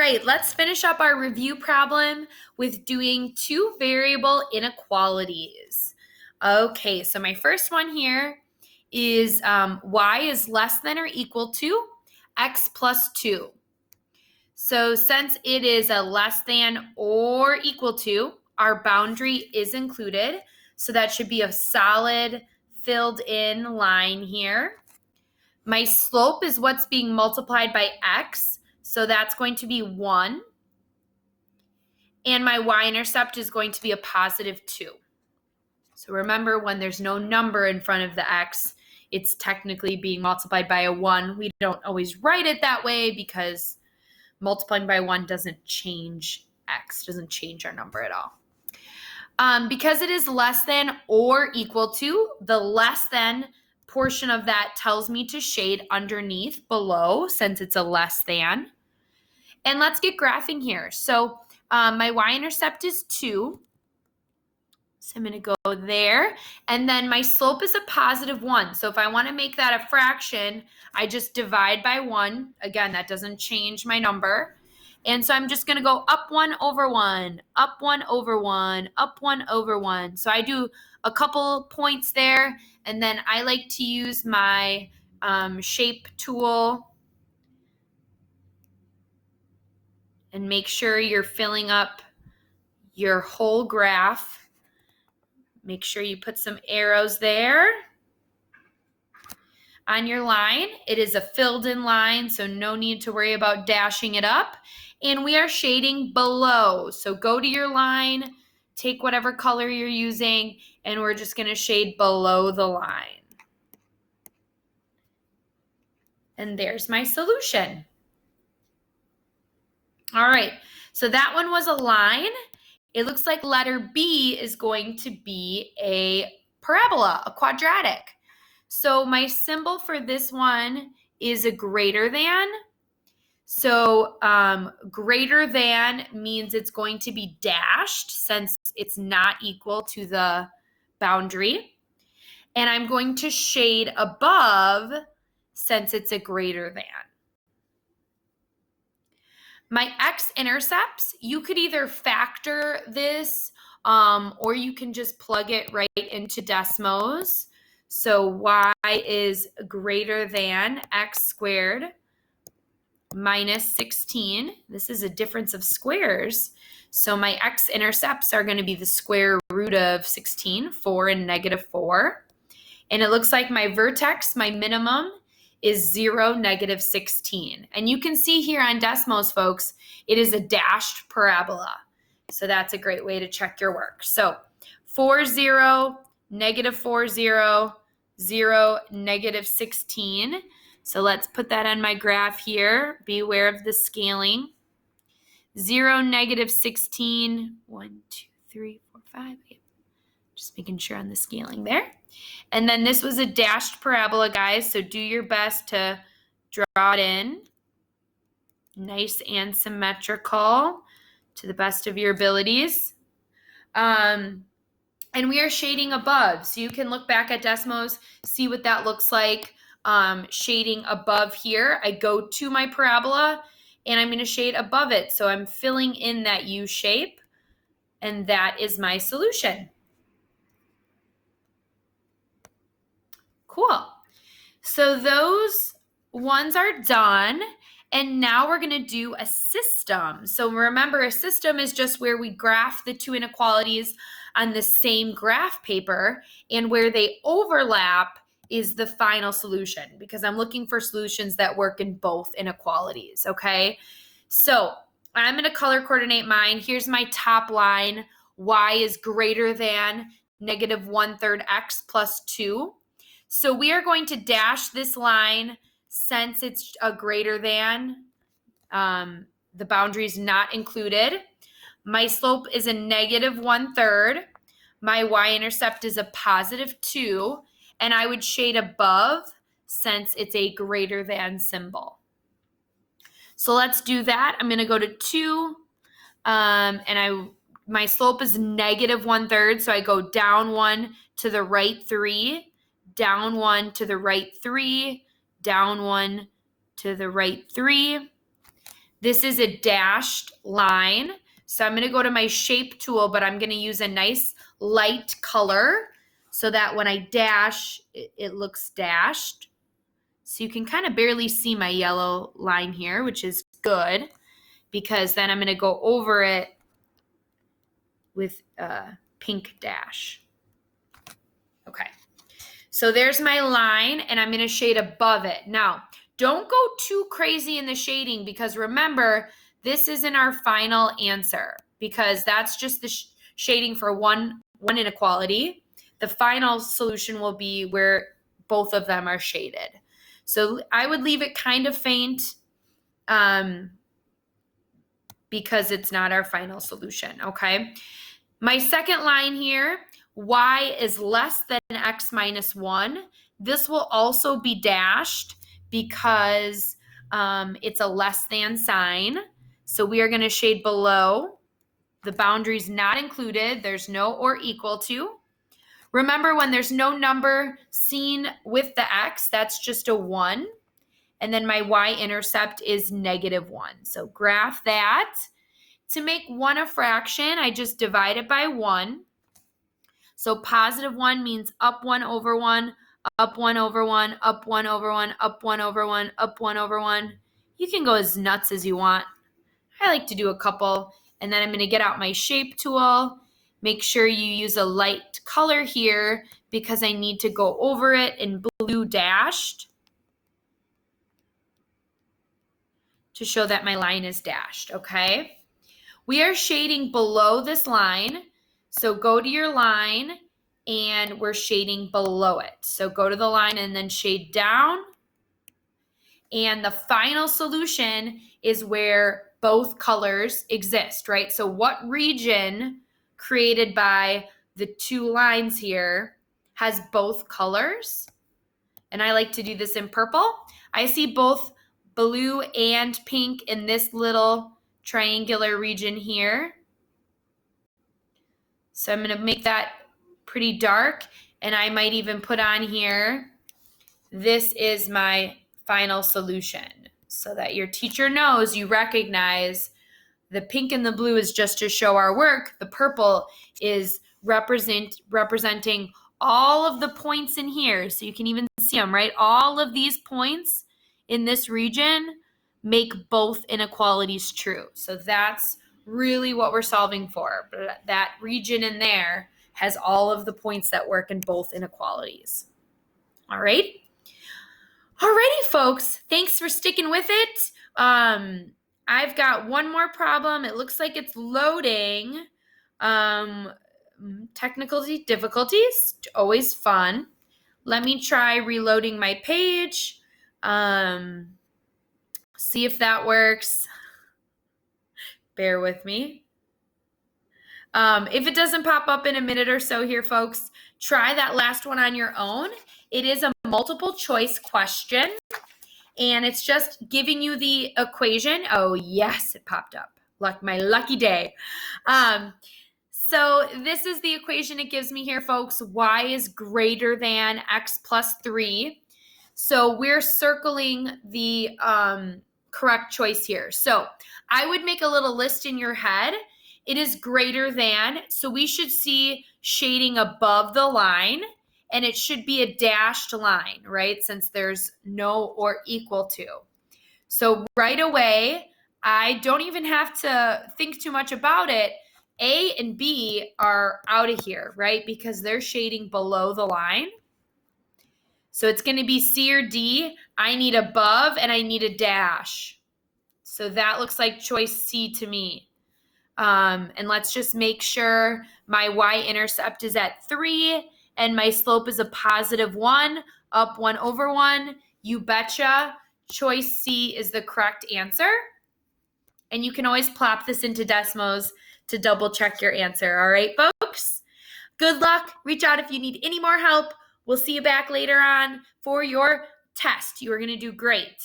right, let's finish up our review problem with doing two variable inequalities. Okay, so my first one here is y is less than or equal to x plus 2. So since it is a less than or equal to, our boundary is included. So that should be a solid filled in line here. My slope is what's being multiplied by x. So that's going to be 1. And my y-intercept is going to be a positive 2. So remember, when there's no number in front of the x, it's technically being multiplied by a 1. We don't always write it that way because multiplying by 1 doesn't change x, doesn't change our number at all. Because it is less than or equal to, the less than portion of that tells me to shade underneath below since it's a less than. And let's get graphing here. So my y-intercept is 2. So I'm going to go there. And then my slope is a positive 1. So if I want to make that a fraction, I just divide by 1. Again, that doesn't change my number. And so I'm just going to go up 1 over 1, up 1 over 1, up 1 over 1. So I do a couple points there. And then I like to use my shape tool and make sure you're filling up your whole graph. Make sure you put some arrows there on your line. It is a filled in line, so no need to worry about dashing it up. And we are shading below. So go to your line, take whatever color you're using, and we're just going to shade below the line. And there's my solution. All right, so that one was a line. It looks like letter B is going to be a parabola, a quadratic. So my symbol for this one is a greater than. So greater than means it's going to be dashed since it's not equal to the boundary. And I'm going to shade above since it's a greater than. My x-intercepts, you could either factor this or you can just plug it right into Desmos. So y is greater than x squared minus 16. This is a difference of squares. So my x-intercepts are going to be the square root of 16, 4 and negative 4. And it looks like my vertex, my minimum, is 0, negative 16. And you can see here on Desmos, folks, it is a dashed parabola. So that's a great way to check your work. So 4, 0, negative 4, 0, 0, negative 16. So let's put that on my graph here. Be aware of the scaling. 0, negative 16, 1, 2, 3, 4, 5, 8. Just making sure on the scaling there. And then this was a dashed parabola, guys, so do your best to draw it in. Nice and symmetrical to the best of your abilities. And we are shading above, so you can look back at Desmos, see what that looks like. Shading above here, I go to my parabola, and I'm going to shade above it. So I'm filling in that U shape, and that is my solution. Cool. So those ones are done. And now we're going to do a system. So remember, a system is just where we graph the two inequalities on the same graph paper, and where they overlap is the final solution, because I'm looking for solutions that work in both inequalities, okay? So I'm going to color coordinate mine. Here's my top line. Y is greater than negative 1/3 x plus 2. So we are going to dash this line since it's a greater than. The boundary is not included. My slope is a negative 1/3. My y-intercept is a positive 2. And I would shade above since it's a greater than symbol. So let's do that. I'm going to go to 2. My slope is negative 1/3. So I go down 1 to the right 3, down 1 to the right 3, down 1 to the right 3. This is a dashed line. So I'm going to go to my shape tool, but I'm going to use a nice light color so that when I dash, it looks dashed. So you can kind of barely see my yellow line here, which is good because then I'm going to go over it with a pink dash. Okay. So there's my line, and I'm going to shade above it. Now, don't go too crazy in the shading because remember, this isn't our final answer because that's just the shading for one inequality. The final solution will be where both of them are shaded. So I would leave it kind of faint because it's not our final solution, okay? My second line here, y is less than x minus 1. This will also be dashed because it's a less than sign. So we are going to shade below. The boundary's not included. There's no or equal to. Remember, when there's no number seen with the x, that's just a 1. And then my y-intercept is -1. So graph that. To make 1 a fraction, I just divide it by 1. So +1 means up 1 over 1, up 1 over 1, up 1 over 1, up 1 over 1, up 1 over 1. You can go as nuts as you want. I like to do a couple. And then I'm going to get out my shape tool. Make sure you use a light color here because I need to go over it in blue dashed to show that my line is dashed, okay? We are shading below this line. So go to your line and we're shading below it. So go to the line and then shade down. And the final solution is where both colors exist, right? So what region created by the two lines here has both colors? And I like to do this in purple. I see both blue and pink in this little triangular region here. So I'm going to make that pretty dark, and I might even put on here, this is my final solution, so that your teacher knows you recognize the pink and the blue is just to show our work. The purple is representing all of the points in here. So you can even see them, right? All of these points in this region make both inequalities true. So that's really what we're solving for. That region in there has all of the points that work in both inequalities. All right. Alrighty, folks. Thanks for sticking with it. I've got one more problem. It looks like it's loading. Technical difficulties, always fun. Let me try reloading my page. See if that works. Bear with me. If it doesn't pop up in a minute or so here, folks, try that last one on your own. It is a multiple choice question, and it's just giving you the equation. Oh, yes, it popped up. My lucky day. So this is the equation it gives me here, folks. Y is greater than x plus 3. So we're circling the correct choice here. So I would make a little list in your head. It is greater than, so we should see shading above the line, and it should be a dashed line, right? Since there's no or equal to. So right away, I don't even have to think too much about it. A and B are out of here, right? Because they're shading below the line. So it's going to be C or D. I need above and I need a dash. So that looks like choice C to me. And let's just make sure my y-intercept is at 3 and my slope is a +1, up 1 over 1. You betcha. Choice C is the correct answer. And you can always plop this into Desmos to double check your answer. All right, folks? Good luck. Reach out if you need any more help. We'll see you back later on for your test. You are going to do great.